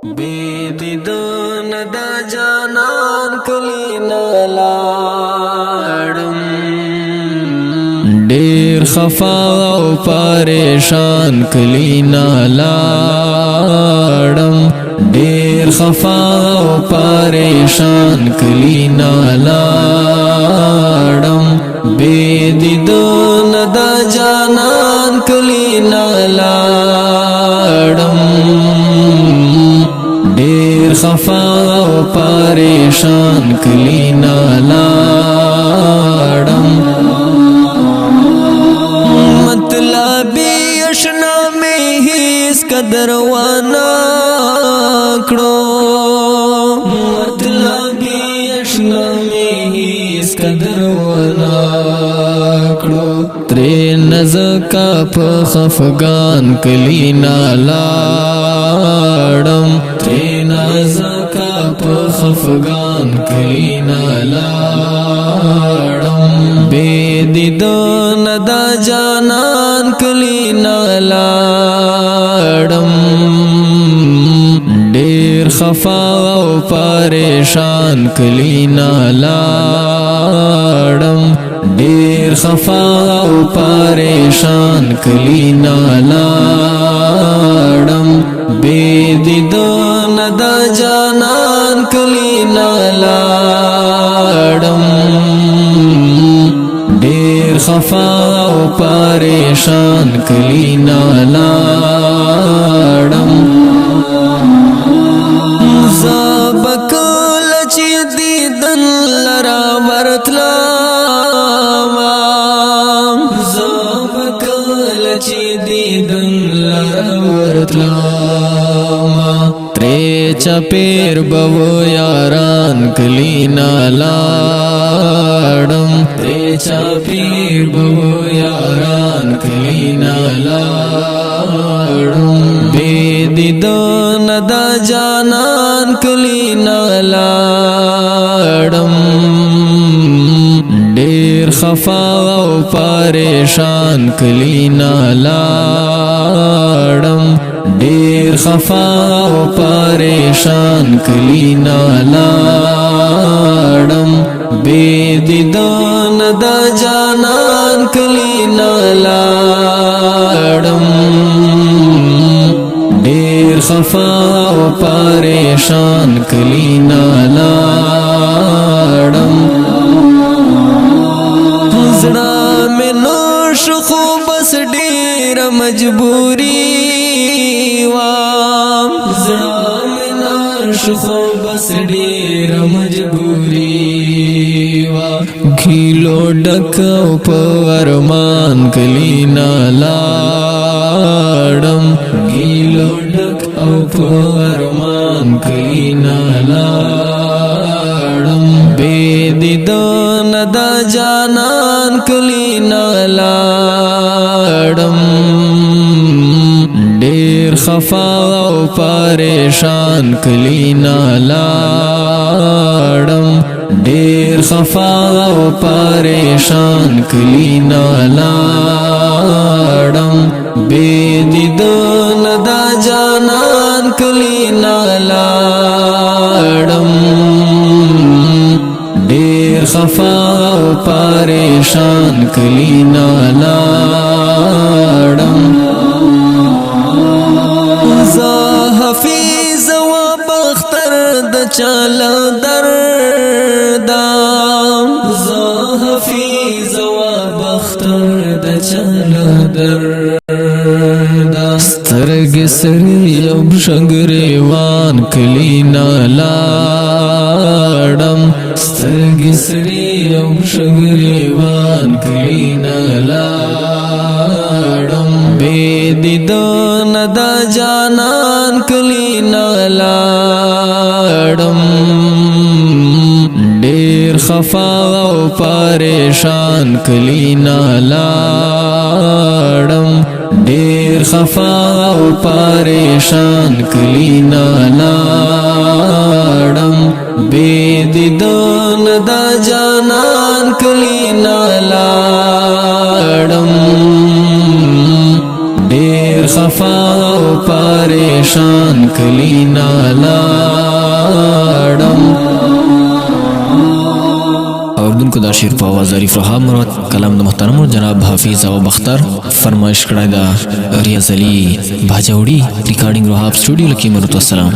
بیدیدون دا جانان کلی نلاړم ډیر خفا او پریشان کلی نلاړم ډیر خفا او پریشان کلی نلاړم بیدیدون دا جانان کلی نلاړم ډیر خفا او پریشان کلی نلاړم مطلبی اشنا میں ہیس قدر وانا کړو مطلبی اشنا میں ہیس قدر وانا کړو ترې نزکا په خفغان کلی نلاړم ترې نزکا په خفغان کلی نلاړم بیدیدون دا جانان کلی نلاړم ډیر خفا او پریشان کلی نلاړم ډیر خفا او پریشان کلی نلاړم بیدیدون دا جانان کلی نلاړم ډیر خفا او پریشان کلی نلاړم زبکل چې دیدن لرا ورتلم زبکل چې دیدن لرا ورتلم ترې چپیر بو یاران کلی نلاړم ترې چپیر بو یاران کلی نلاړم بیدیدون دا جانان کلی نلاړم ډیر خفا او پریشان کلی نلاړم ډیر خفا او پریشان کلی نلاړم بیدیدون دا جانان کلی نلاړم ډیر خفا او پریشان کلی نلاړم زړه مې نو شو خو بس ډیر مجبوری وام زړه مې نو شو خو بس ډیر مجبوری وام کیلو ډک په ارمان کلی نلاړم کیلو ډک او په ارمان کلی نلاړم بیدیدون دا جانان کلی نلاړم ډیر خفا او پریشان کلی نلاړم ډیر خفا او پریشان کلی نلاړم بیدیدون دا جانان کلی نلاړم ډیر خفا او پریشان کلی نلاړم زه حفیظ و بختر د چل دردام زه حفیظ و بختر د چل دردام سترګې سرې او شګریوان کلی نلاړم سترګې سرې او شګریوان کلی نلاړم بیدیدون دا جانان کلی نلاړم ډیر خفا او پریشان کلی نلاړم ډیر خفا او پریشان کلی نلاړم بیدیدون دا جانان کلی نلاړم ډیر خفا او پریشان کلی نالاړم. اوردونکو دا شعر په آواز ظریف رهاب مراد، کلام د محترم جناب حافظ او بختر، فرمایش کړی دا ریاض علي باجوړي، ریکارډینګ رهاب سټوډیو لکی مرتو. السلام.